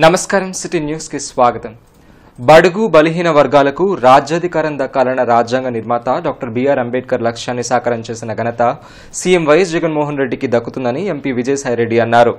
నమస్కారం city news కి స్వాగతం. బడుగు బలహీన వర్గాలకు రాజ్యాధికారం దక్కాలన్న రాజ్యాంగ నిర్మాత డాక్టర్ బిఆర్ అంబేద్కర్ లక్ష్యాన్ని సాకారం చేసిన ఘనత సీఎం వైఎస్ జగన్మోహన్ రెడ్డికి దక్కుతుందని ఎంపీ విజయసాయిరెడ్డి అన్నారు.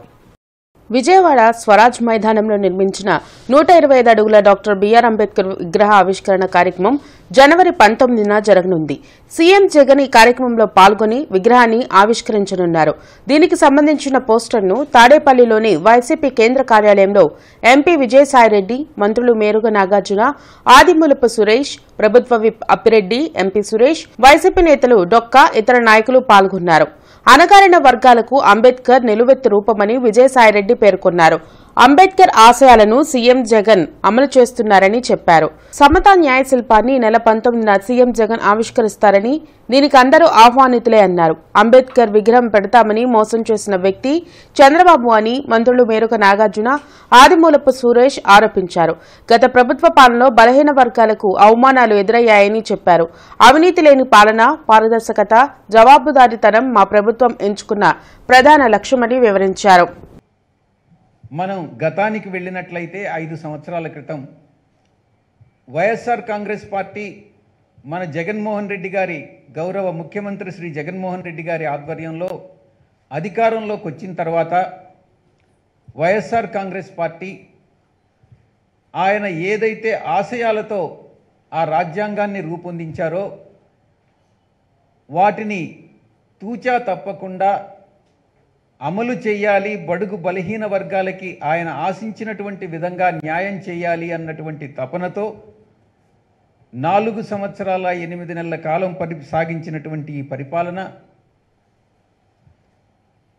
విజయవాడ స్వరాజ్ మైదానంలో నిర్మించిన 125 అడుగుల డాక్టర్ బిఆర్ అంబేద్కర్ విగ్రహ ఆవిష్కరణ కార్యక్రమం జనవరి 19న జరగనుంది. సీఎం జగన్ ఈ కార్యక్రమంలో పాల్గొని విగ్రహాన్ని ఆవిష్కరించనున్నారు. దీనికి సంబంధించిన పోస్టర్ను తాడేపల్లిలోని వైసీపీ కేంద్ర కార్యాలయంలో ఎంపీ విజయసాయిరెడ్డి, మంత్రులు మేరుగ నాగార్జున, ఆదిమూలపు సురేష్, ప్రభుత్వ whip Appireddy, MP Suresh, YCP నేతలు డొక్కా, ఇతర నాయకులు పాల్గొన్నారు. అణగారిన వర్గాలకు అంబేద్కర్ నిలువెత్తు రూపమని విజయసాయిరెడ్డి పేర్కొన్నారు. అంబేద్కర్ ఆశయాలను సీఎం జగన్ అమలు చేస్తున్నారని చెప్పారు. సమతా న్యాయ శిల్పాన్ని నెల 19న సీఎం జగన్ ఆవిష్కరిస్తారని, దీనికి అందరూ ఆహ్వానితులే అన్నారు. అంబేద్కర్ విగ్రహం పెడతామని మోసం చేసిన వ్యక్తి చంద్రబాబు అని మంత్రులు మేరుగ నాగార్జున, ఆదిమూలపు సురేష్ ఆరోపించారు. గత ప్రభుత్వ పాలనలో బలహీన వర్గాలకు అవమానాలు ఎదురయ్యాయని చెప్పారు. అవినీతి లేని పాలన, పారదర్శకత, జవాబుదారీతనం మా ప్రభుత్వం ఎంచుకున్న ప్రధాన లక్ష్యమని వివరించారు. మనం గతానికి వెళ్ళినట్లయితే 5 సంవత్సరాల క్రితం వైఎస్ఆర్ కాంగ్రెస్ పార్టీ మన జగన్మోహన్ రెడ్డి గారి గౌరవ ముఖ్యమంత్రి శ్రీ జగన్మోహన్ రెడ్డి గారి ఆధ్వర్యంలో అధికారంలోకి వచ్చిన తర్వాత వైఎస్ఆర్ కాంగ్రెస్ పార్టీ ఆయన ఏదైతే ఆశయాలతో ఆ రాజ్యాంగాన్ని రూపొందించారో వాటిని తూచా తప్పకుండా అమలు చేయాలి, బడుగు బలహీన వర్గాలకి ఆయన ఆశించినటువంటి విధంగా న్యాయం చేయాలి అన్నటువంటి తపనతో 4 సంవత్సరాల 8 నెలల కాలం సాగించినటువంటి ఈ పరిపాలన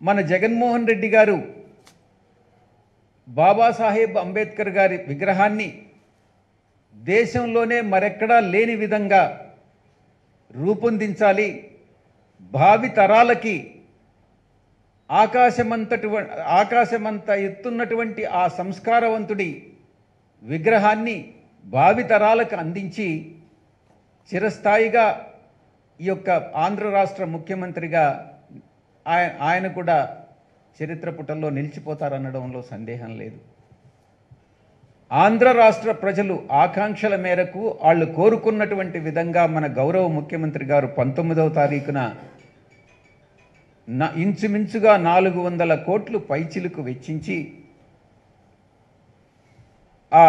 మన జగన్మోహన్ రెడ్డి గారు బాబాసాహెబ్ అంబేద్కర్ గారి విగ్రహాన్ని దేశంలోనే మరెక్కడా లేని విధంగా రూపొందించాలి, భావి తరాలకి ఆకాశమంత ఎత్తున్నటువంటి ఆ సంస్కారవంతుడి విగ్రహాన్ని భావితరాలకు అందించి చిరస్థాయిగా ఈ యొక్క ఆంధ్ర రాష్ట్ర ముఖ్యమంత్రిగా ఆయన కూడా చరిత్ర పుటల్లో నిలిచిపోతారనడంలో సందేహం లేదు. ఆంధ్ర రాష్ట్ర ప్రజలు ఆకాంక్షల మేరకు వాళ్ళు కోరుకున్నటువంటి విధంగా మన గౌరవ ముఖ్యమంత్రి గారు 19వ తారీఖున ఇంచుమించుగా 400 కోట్లు పైచిలుకు వెచ్చించి ఆ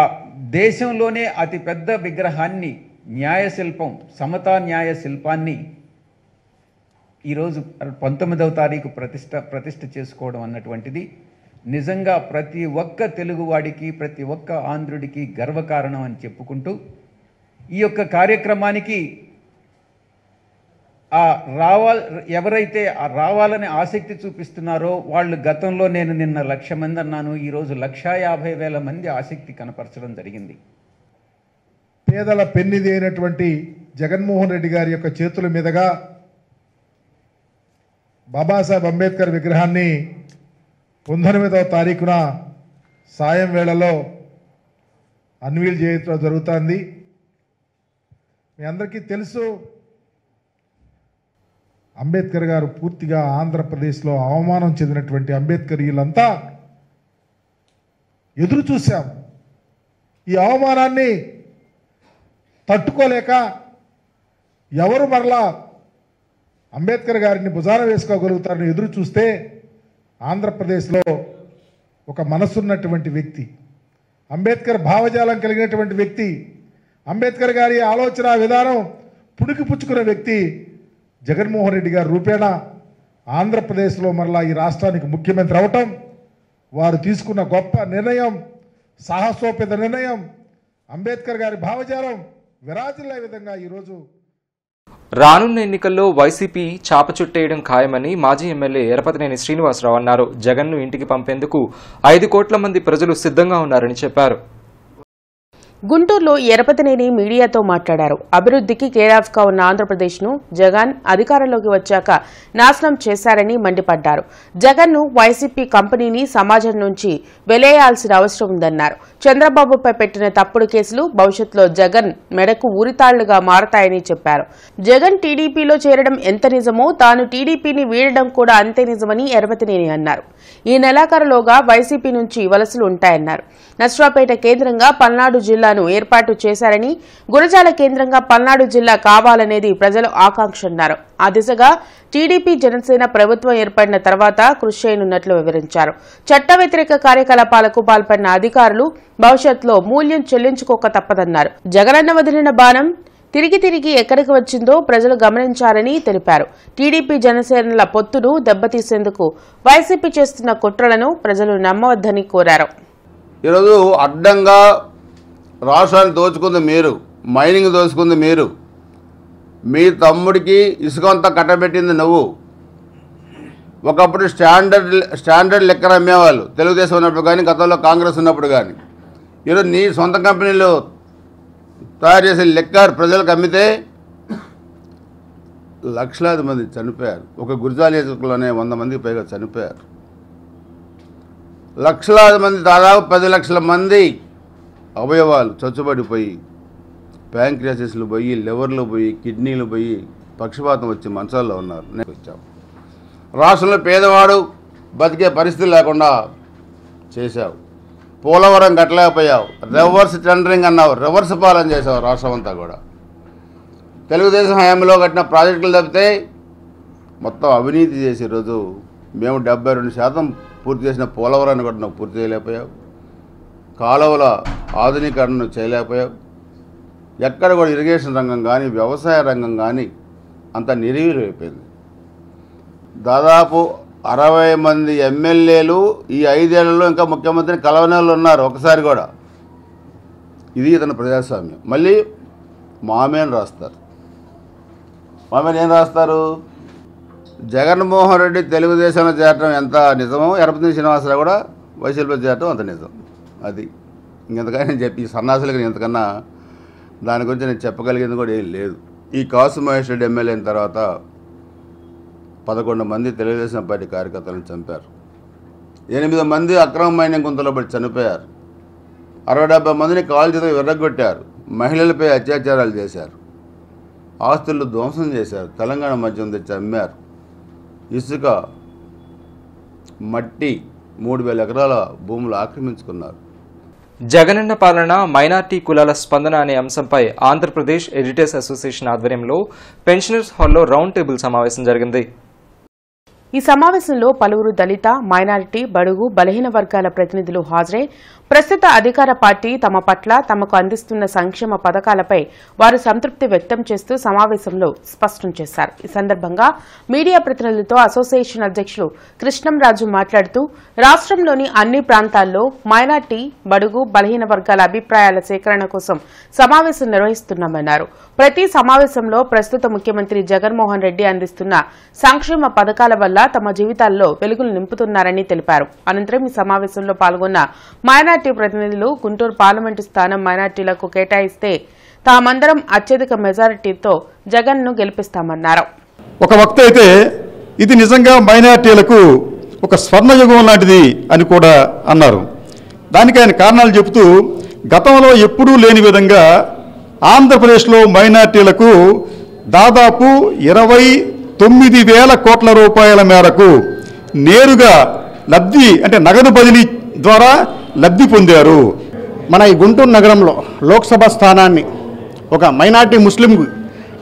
దేశంలోనే అతిపెద్ద విగ్రహాన్ని, న్యాయశిల్పం, సమతా న్యాయ శిల్పాన్ని ఈరోజు 19వ తారీఖు ప్రతిష్ఠ చేసుకోవడం అన్నటువంటిది నిజంగా ప్రతి ఒక్క తెలుగువాడికి, ప్రతి ఒక్క ఆంధ్రుడికి గర్వకారణం అని చెప్పుకుంటూ ఈ యొక్క కార్యక్రమానికి ఎవరైతే రావాలని ఆసక్తి చూపిస్తున్నారో వాళ్ళు గతంలో నేను నిన్న 1,00,000 మంది అన్నాను, ఈరోజు 1,50,000 మంది ఆసక్తి కనపరచడం జరిగింది. పేదల పెన్నిది అయినటువంటి జగన్మోహన్ రెడ్డి గారి యొక్క చేతుల మీదుగా బాబాసాహెబ్ అంబేద్కర్ విగ్రహాన్ని 19వ తారీఖున సాయం వేళలో అన్వీల్ చేయడం జరుగుతుంది. మీ అందరికీ తెలుసు, అంబేద్కర్ గారు పూర్తిగా ఆంధ్రప్రదేశ్లో అవమానం చెందినటువంటి అంబేద్కరీయులంతా ఎదురు చూశాం. ఈ అవమానాన్ని తట్టుకోలేక ఎవరు మరలా అంబేద్కర్ గారిని భుజాన వేసుకోగలుగుతారని ఎదురు చూస్తే ఆంధ్రప్రదేశ్లో ఒక మనసున్నటువంటి వ్యక్తి, అంబేద్కర్ భావజాలం కలిగినటువంటి వ్యక్తి, అంబేద్కర్ గారి ఆలోచన విధానం పుడికి పుచ్చుకున్న వ్యక్తి జగన్మోహన్ రెడ్డి గారి రూపేణ ఆంధ్రప్రదేశ్లో మరలా ఈ రాష్ట్రానికి ముఖ్యమంత్రి అవటం, వారు తీసుకున్న గొప్ప నిర్ణయం, సాహసోపేత నిర్ణయం, అంబేద్కర్ గారి భావజాలం విరాజిల్లే విధంగా ఈరోజు రానున్న ఎన్నికల్లో వైసీపీ చాప చుట్టేయడం ఖాయమని మాజీ ఎమ్మెల్యే ఎరపతినేని శ్రీనివాసరావు అన్నారు. జగన్ను ఇంటికి పంపేందుకు 5 కోట్ల మంది ప్రజలు సిద్ధంగా ఉన్నారని చెప్పారు. గుంటూరులో ఎరపతినేని మీడియాతో మాట్లాడారు. అభివృద్ధికి కేరాఫ్గా ఉన్న ఆంధ్రప్రదేశ్ను జగన్ అధికారంలోకి వచ్చాక నాశనం చేశారని మండిపడ్డారు. జగన్ను వైసీపీ కంపెనీని సమాజం నుంచి వెలేయాల్సిన అవసరం ఉందన్నారు. చంద్రబాబుపై పెట్టిన తప్పుడు కేసులు భవిష్యత్తులో జగన్ మెడకు ఉరితాళ్లుగా మారతాయని చెప్పారు. జగన్ టీడీపీలో చేరడం ఎంత నిజమో తాను టీడీపీని వీడడం కూడా అంతే నిజమని ఎరపతినేని అన్నారు. ఈ నెలాఖరులోగా వైసీపీ నుంచి వలసలు ఉంటాయన్నారు. నర్సరావుపేట కేంద్రంగా పల్నాడు జిల్లాను ఏర్పాటు చేశారని, గురజాల కేంద్రంగా పల్నాడు జిల్లా కావాలనేది ప్రజల ఆకాంక్ష అన్నారు. ఆ దిశగా టీడీపీ జనసేన ప్రభుత్వం ఏర్పడిన తర్వాత కృషి చేయనున్నట్లు వివరించారు. చట్ట వ్యతిరేక కార్యకలాపాలకు పాల్పడిన అధికారులు భవిష్యత్తులో మూల్యం చెల్లించుకోక తప్పదన్నారు. జగనన్న వదిలిన బాణం తిరిగి తిరిగి ఎక్కడికి వచ్చిందో ప్రజలు గమనించారని తెలిపారు. టీడీపీ జనసేనల పొత్తును దెబ్బతీసేందుకు వైసీపీ చేస్తున్న కుట్రలను ప్రజలు నమ్మవద్దని కోరారు. ఈరోజు అడ్డంగా రాష్ట్రాన్ని దోచుకుంది మీరు, మైనింగ్ దోచుకుంది మీరు, మీ తమ్ముడికి ఇసుక అంతా కట్టబెట్టింది నువ్వు. ఒకప్పుడు స్టాండర్డ్ లెక్కర్ అమ్మేవాళ్ళు తెలుగుదేశం ఉన్నప్పుడు కానీ, గతంలో కాంగ్రెస్ ఉన్నప్పుడు కానీ. ఈరోజు నీ సొంత కంపెనీలు తయారు చేసే లెక్కర్ ప్రజలకు అమ్మితే లక్షలాది మంది చనిపోయారు. ఒక గురజాల నియోజకవర్గంలోనే 100 మందికి పైగా చనిపోయారు. లక్షలాది మంది, దాదాపు 10 లక్షల మంది అవయవాలు చచ్చుబడిపోయి, ప్యాంక్రియాసిస్లు పోయి, లివర్లు పోయి, కిడ్నీలు పోయి, పక్షపాతం వచ్చి మంచాల్లో ఉన్నారు. వచ్చాం రాష్ట్రంలో పేదవాడు బతికే పరిస్థితి లేకుండా చేశావు. పోలవరం కట్టలేకపోయావు. రివర్స్ టెండరింగ్ అన్నావు, రివర్స్ పాలన చేసావు రాష్ట్రం అంతా కూడా. తెలుగుదేశం హయాంలో కట్టిన ప్రాజెక్టులు తప్పితే మొత్తం అవినీతి చేసే రోజు మేము 72% పూర్తి చేసిన పోలవరాన్ని కూడా నువ్వు పూర్తి చేయలేకపోయావు. కాలువల ఆధునీకరణను చేయలేకపోయావు. ఎక్కడ కూడా ఇరిగేషన్ రంగం కానీ, వ్యవసాయ రంగం కానీ అంత నిర్వీర్యమైపోయింది. దాదాపు 60 మంది ఎమ్మెల్యేలు ఈ 5 ఏళ్లలో ఇంకా ముఖ్యమంత్రిని కలవని వాళ్ళు ఉన్నారు ఒకసారి కూడా. ఇది ఇతను ప్రజాస్వామ్యం. మళ్ళీ మామేని రాస్తారు. మామేని ఏం రాస్తారు? జగన్మోహన్ రెడ్డి తెలుగుదేశంలో చేరటం ఎంత నిజమో, ఎరపతినేని శ్రీనివాసరావు కూడా వైసీపీలో చేరటం అంత నిజం. అది ఇంకెంతకన్నా నేను చెప్పి సన్నాసులకు నేను ఎంతకన్నా దాని గురించి నేను చెప్పగలిగింది కూడా ఏం లేదు. ఈ కాసు మహేష్ రెడ్డి ఎమ్మెల్యే అయిన తర్వాత 11 మంది తెలుగుదేశం పార్టీ కార్యకర్తలను చంపారు. 8 మంది అక్రమ మైనింగ్ గుంతలో పడి చనిపోయారు. 60-70 మందిని కాల్చేతో విర్రగొట్టారు. మహిళలపై అత్యాచారాలు చేశారు. ఆస్తులు ధ్వంసం చేశారు. తెలంగాణ మద్యం తెచ్చి అమ్మారు. ఇసుక, మట్టి 3000 ఎకరాల భూములు ఆక్రమించుకున్నారు. జగనన్న పాలన, మైనార్టీ కులాల స్పందన అనే అంశంపై ఆంధ్రప్రదేశ్ ఎడిటర్స్ అసోసియేషన్ ఆధ్వర్యంలో పెన్షనర్స్ హాల్లో రౌండ్ టేబుల్ సమావేశం జరిగింది. ఈ సమావేశంలో పలువురు దళిత, మైనారిటీ, బడుగు, బలహీన వర్గాల ప్రతినిధులు హాజరై ప్రస్తుత అధికార పార్టీ తమ పట్ల తమకు అందిస్తున్న సంక్షేమ పథకాలపై వారు సంతృప్తి వ్యక్తం చేస్తూ సమావేశంలో స్పష్టం చేశారు. ఈ సందర్భంగా మీడియా ప్రతినిధులతో అసోసియేషన్ అధ్యక్షులు కృష్ణంరాజు మాట్లాడుతూ రాష్ట్రంలోని అన్ని ప్రాంతాల్లో మైనార్టీ, బడుగు, బలహీన వర్గాల అభిప్రాయాల సేకరణ కోసం సమావేశం నిర్వహిస్తున్నామన్నారు. ప్రతి సమావేశంలో ప్రస్తుత ముఖ్యమంత్రి జగన్మోహన్ రెడ్డి అందిస్తున్న సంక్షేమ పథకాల వల్ల తమ జీవితాల్లో వెలుగులు నింపుతున్నారని తెలిపారు. అనంతరం ఈ సమావేశంలో పాల్గొన్న మైనార్టీ ప్రతినిధులు గుంటూరు పార్లమెంటు స్థానం మైనార్టీలకు కేటాయిస్తే తామందరం అత్యధిక మెజారిటీతో జగన్ ను గెలిపిస్తామన్నారు. ఒక వక్త అయితే ఇది నిజంగా మైనార్టీలకు ఒక స్వర్ణయుగం లాంటిది అని కూడా అన్నారు. దానికి ఆయన కారణాలు చెబుతూ గతంలో ఎప్పుడూ లేని విధంగా ఆంధ్రప్రదేశ్లో మైనార్టీలకు దాదాపు 29,000 కోట్ల రూపాయల మేరకు నేరుగా లబ్ధి, అంటే నగదు బదిలీ ద్వారా లబ్ధి పొందారు. మన ఈ గుంటూరు నగరంలో లోక్సభ స్థానాన్ని ఒక మైనార్టీ ముస్లింకు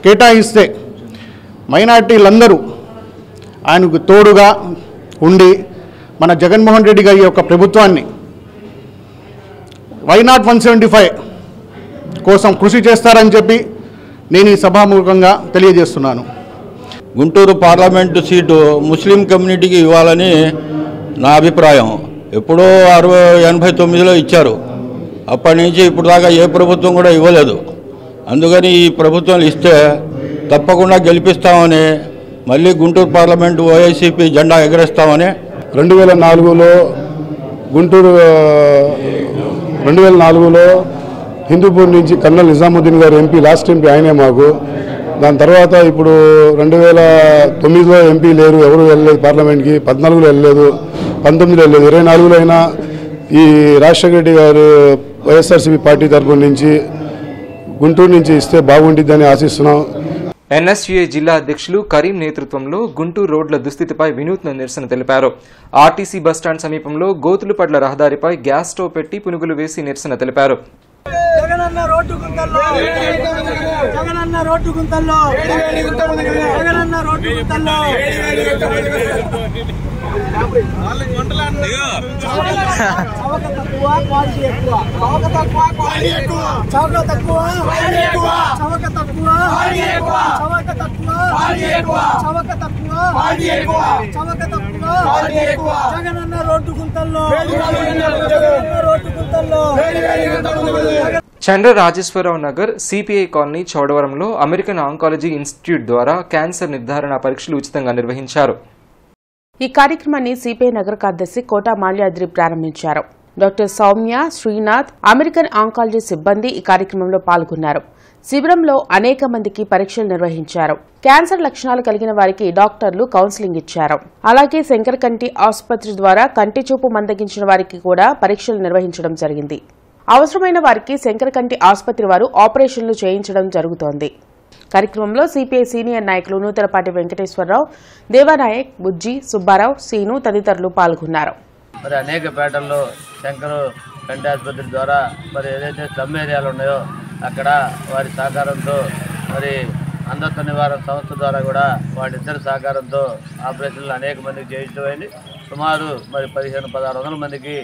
కేటాయిస్తే మైనార్టీలందరూ ఆయనకు తోడుగా ఉండి మన జగన్మోహన్ రెడ్డి గారి యొక్క ప్రభుత్వాన్ని వైనాట్ 175 కోసం కృషి చేస్తారని చెప్పి నేను ఈ సభాముఖంగా తెలియజేస్తున్నాను. గుంటూరు పార్లమెంటు సీటు ముస్లిం కమ్యూనిటీకి ఇవ్వాలని నా అభిప్రాయం. ఎప్పుడో 89లో ఇచ్చారు. అప్పటి నుంచి ఇప్పుడు దాకా ఏ ప్రభుత్వం కూడా ఇవ్వలేదు. అందుకని ఈ ప్రభుత్వం ఇస్తే తప్పకుండా గెలిపిస్తామని, మళ్ళీ గుంటూరు పార్లమెంటు వైసీపీ జెండా ఎగరేస్తామని 2004లో హిందూపూర్ నుంచి కర్నల్ నిజాముద్దీన్ గారు ఎంపీ, లాస్ట్ ఎంపీ ఆయనే మాకు. దాని తర్వాత ఇప్పుడు 2009లో ఎంపీ లేరు, ఎవరు వెళ్ళలేదు పార్లమెంట్కి, 14లో వెళ్ళలేదు, 19లో వెళ్ళలేదు, 24లో అయినా ఈ రాజశేఖర రెడ్డి గారు వైఎస్ఆర్సీపీ పార్టీ తరఫున నుంచి గుంటూరు నుంచి ఇస్తే బాగుంటుందని ఆశిస్తున్నాం. ఎన్ఎస్యుఏ జిల్లా అధ్యక్షులు కరీం నేతృత్వంలో గుంటూరు రోడ్ల దుస్థితిపై వినూత్న నిరసన తెలిపారు. ఆర్టీసీ బస్టాండ్ సమీపంలో గోతులు పడ్ల రహదారిపై గ్యాస్ స్టవ్ పెట్టి పునుగులు వేసి నిరసన తెలిపారు. జగనన్న రోడ్డు గుంతల్లో జగనన్న రోడ్డు గుంతల్లో జగనన్న రోడ్డు గుంతల్లో చవక తక్కువ క్వాలిటీ ఎక్కువ చవక తక్కువ క్వాలిటీ ఎక్కువ చవక తక్కువ క్వాలిటీ ఎక్కువ చవక తక్కువ క్వాలిటీ ఎక్కువ చవక తక్కువ క్వాలిటీ ఎక్కువ చవక తక్కువ క్వాలిటీ ఎక్కువ చవక తక్కువ క్వాలిటీ ఎక్కువ జగనన్న రోడ్డు గుంతల్లో జగనన్న రోడ్డు గుంతల్లో చంద్ర రాజేశ్వరరావు నగర్ సిపిఐ కాలనీ చౌడవరంలో అమెరికన్ ఆంకాలజీ ఇన్స్టిట్యూట్ ద్వారా క్యాన్సర్ నిర్ధారణ పరీక్షలు ఉచితంగా నిర్వహించారు. ఈ కార్యక్రమాన్ని సిపిఐ నగర కార్యదర్శి కోటా మాల్యాద్రి ప్రారంభించారు. Doctor Soumya, Srinath, American oncology సిబ్బంది ఈ కార్యక్రమంలో పాల్గొన్నారు. శిబిరంలో అనేక మందికి పరీక్షలు నిర్వహించారు. క్యాన్సర్ లక్షణాలు కలిగిన వారికి డాక్టర్లు కౌన్సిలింగ్ ఇచ్చారు. అలాగే శంకర్ కంటి ఆసుపత్రి ద్వారా కంటి చూపు మందగించిన వారికి కూడా పరీక్షలు నిర్వహించడం జరిగింది. అవసరమైన వారికి శంకర్ కంటి ఆసుపత్రి వారు ఆపరేషన్లు చేయించడం జరుగుతోంది. కార్యక్రమంలో సిపిఐ సీనియర్ నాయకులు నూతలపాటి వెంకటేశ్వరరావు, దేవానాయక్, బుజ్జి, సుబ్బారావు, సీను తదితరులు పాల్గొన్నారు. మరి అనేక పేటల్లో శంకర్ కంటి ఆసుపత్రి ద్వారా మరి ఏదైతే స్లమ్ ఏరియాలు ఉన్నాయో అక్కడ వారి సహకారంతో మరి అంధత్వ నివారణ సంస్థ ద్వారా కూడా వాళ్ళిద్దరి సహకారంతో ఆపరేషన్లు అనేక మందికి చేయించమైంది. సుమారు మరి 1500-1600 మందికి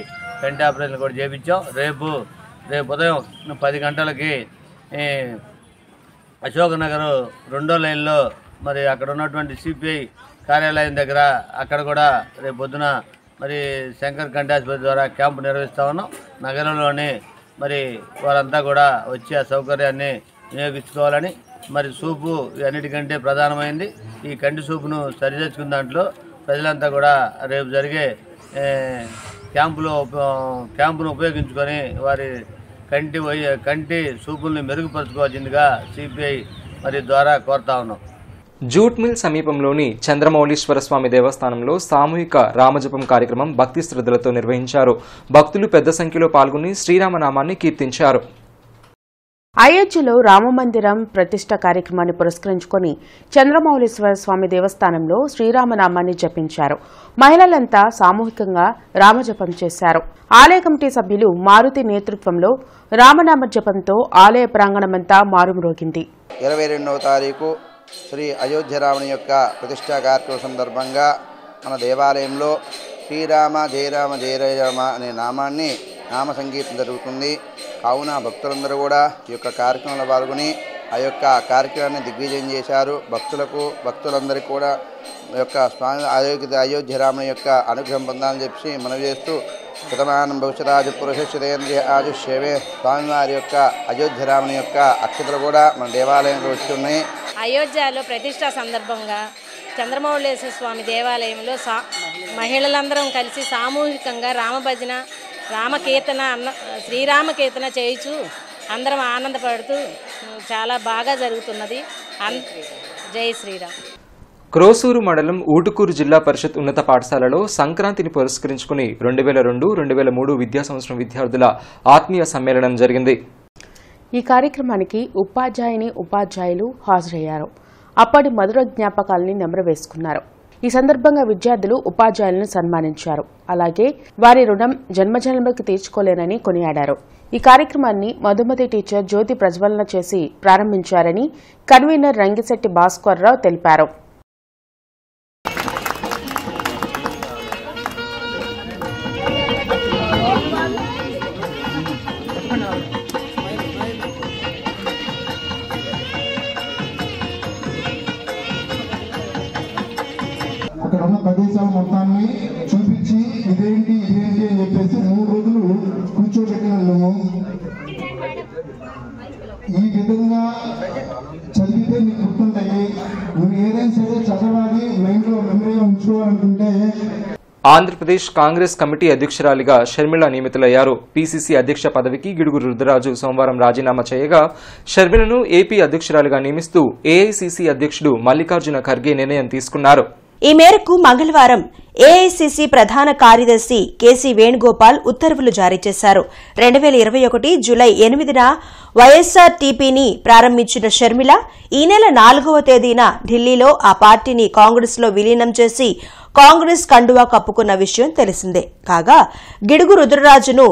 కంటి ఆపరేషన్లు కూడా చేయించాం. రేపు ఉదయం 10 గంటలకి అశోక్ నగర్ 2వ లైన్లో మరి అక్కడ ఉన్నటువంటి సిపిఐ కార్యాలయం దగ్గర అక్కడ కూడా రేపు పొద్దున మరి శంకర్ కంటి ఆసుపత్రి ద్వారా క్యాంపు నిర్వహిస్తూ ఉన్నాం. నగరంలోని మరి వారంతా కూడా వచ్చి ఆ సౌకర్యాన్ని వినియోగించుకోవాలని, మరి సూపు అన్నిటికంటే ప్రధానమైంది. ఈ కంటి సూపును సరిచేసుకున్న దాంట్లో ప్రజలంతా కూడా రేపు జరిగే క్యాంపును ఉపయోగించుకొని వారి కంటి సూపుల్ని మెరుగుపరచుకోవాల్సిందిగా సిపిఐ మరి ద్వారా కోరుతా ఉన్నాం. జూట్ మిల్ సమీపంలోని చంద్రమౌళీశ్వర స్వామి దేవస్థానంలో సామూహిక రామజపం కార్యక్రమం భక్తి శ్రద్ధలతో నిర్వహించారు. భక్తులు పెద్ద సంఖ్యలో పాల్గొని శ్రీరామనామాన్ని కీర్తించారు. అయోధ్యలో రామమందిరం ప్రతిష్ట కార్యక్రమాన్ని పురస్కరించుకుని చంద్రమౌళీశ్వర స్వామి దేవస్థానంలో శ్రీరామనామాన్ని జపించారు. మహిళలంతా సామూహికంగా రామజపం చేశారు. ఆలయ కమిటీ సభ్యులు మారుతి నేతృత్వంలో రామనామ జపంతో ఆలయ ప్రాంగణమంతా మారుమ్రోగింది. 22వ తారీఖు శ్రీ అయోధ్య రాముని యొక్క ప్రతిష్టా కార్యక్రమం సందర్భంగా మన దేవాలయంలో శ్రీరామ జయ రామ జయ రామ అనే నామాన్ని నామ సంగీతం జరుగుతుంది. కావున భక్తులందరూ కూడా ఈ యొక్క కార్యక్రమంలో పాల్గొని ఆ యొక్క కార్యక్రమాన్ని దిగ్విజయం చేశారు. భక్తులందరికీ కూడా యొక్క స్వామి అయోధ్య రాముని యొక్క అనుగ్రహం పొందాలని చెప్పి మనవి చేస్తూ శతమానం భవిష్యరాజు పురుషేంద్రియ ఆయుష్యవే స్వామివారి యొక్క అయోధ్య రాముని యొక్క అక్షతలు కూడా మన దేవాలయంలో వచ్చి ఉన్నాయి. అయోధ్యలో ప్రతిష్టా సందర్భంగా చంద్రమౌళీశ్వర స్వామి దేవాలయంలో మహిళలందరం కలిసి సామూహికంగా రామభజన, రామకీర్తన, శ్రీరామకీర్తన చేయుచు అందరం ఆనందపడుతూ చాలా బాగా జరుగుతున్నది. జై శ్రీరామ్. క్రోసూరు మండలం ఊటుకూరు జిల్లా పరిషత్ ఉన్నత పాఠశాలలో సంక్రాంతిని పురస్కరించుకుని 2002-2003 విద్యా సంవత్సరం విద్యార్థుల ఆత్మీయ సమ్మేళనం జరిగింది. ఈ కార్యక్రమానికి ఉపాధ్యాయులు హాజరయ్యారు. అప్పటి మధుర జ్ఞాపకాలని నెమరవేసుకున్నారు. ఈ సందర్భంగా విద్యార్థులు ఉపాధ్యాయులను సన్మానించారు. అలాగే వారి రుణం జన్మజన్మకి తీర్చుకోలేనని కొనియాడారు. ఈ కార్యక్రమాన్ని మధుమతి టీచర్ జ్యోతి ప్రజ్వలన చేసి ప్రారంభించారని కన్వీనర్ రంగిశెట్టి భాస్కర్రావు తెలిపారు. అక్కడ ఉన్న ప్రదేశాల మొత్తాన్ని చూపించి ఇదేంటి అని చెప్పేసి 3 రోజులు కూర్చోబెట్టినాము. ఈ విధంగా చదివితే నీకు గుర్తుంటాయి. నువ్వు ఏదైనా సరే చదవాలి, మైండ్లో మెమరీలో ఉంచుకోవాలనుకుంటే. ఆంధ్రప్రదేశ్ కాంగ్రెస్ కమిటీ అధ్యక్షురాలిగా షర్మిల నియమితులయ్యారు. పీసీసీ అధ్యక్ష పదవికి గిడుగు రుద్రరాజు సోమవారం రాజీనామా చేయగా షర్మిలను ఏపీ అధ్యక్షురాలిగా నియమిస్తూ ఏఐసీసీ అధ్యక్షుడు మల్లికార్జున ఖర్గే నిర్ణయం తీసుకున్నారు. ఈ మేరకు మంగళవారం ఏఐసీసీ ప్రధాన కార్యదర్శి కేసీ వేణుగోపాల్ ఉత్తర్వులు జారీ చేశారు. 2021 జూలై 8న వైఎస్సార్టీపీని ప్రారంభించిన షర్మిల ఈ నెల 4వ తేదీన ఢిల్లీలో ఆ పార్టీని కాంగ్రెస్లో విలీనం చేసి కాంగ్రెస్ కండువా కప్పుకున్న విషయం తెలిసిందే. కాగా గిడుగు రుద్రరాజును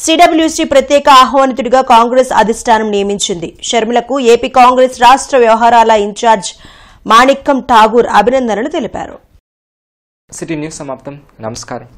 సిడబ్ల్యూసీ ప్రత్యేక ఆహ్వానితుడిగా కాంగ్రెస్ అధిష్టానం నియమించింది. షర్మిలకు ఏపీ కాంగ్రెస్ రాష్ట్ర వ్యవహారాల ఇన్ఛార్జ్ మాణిక్కం ఠాగూర్ అభినందనలు తెలిపారు. సిటీ న్యూస్ సమాప్తం. నమస్కారం.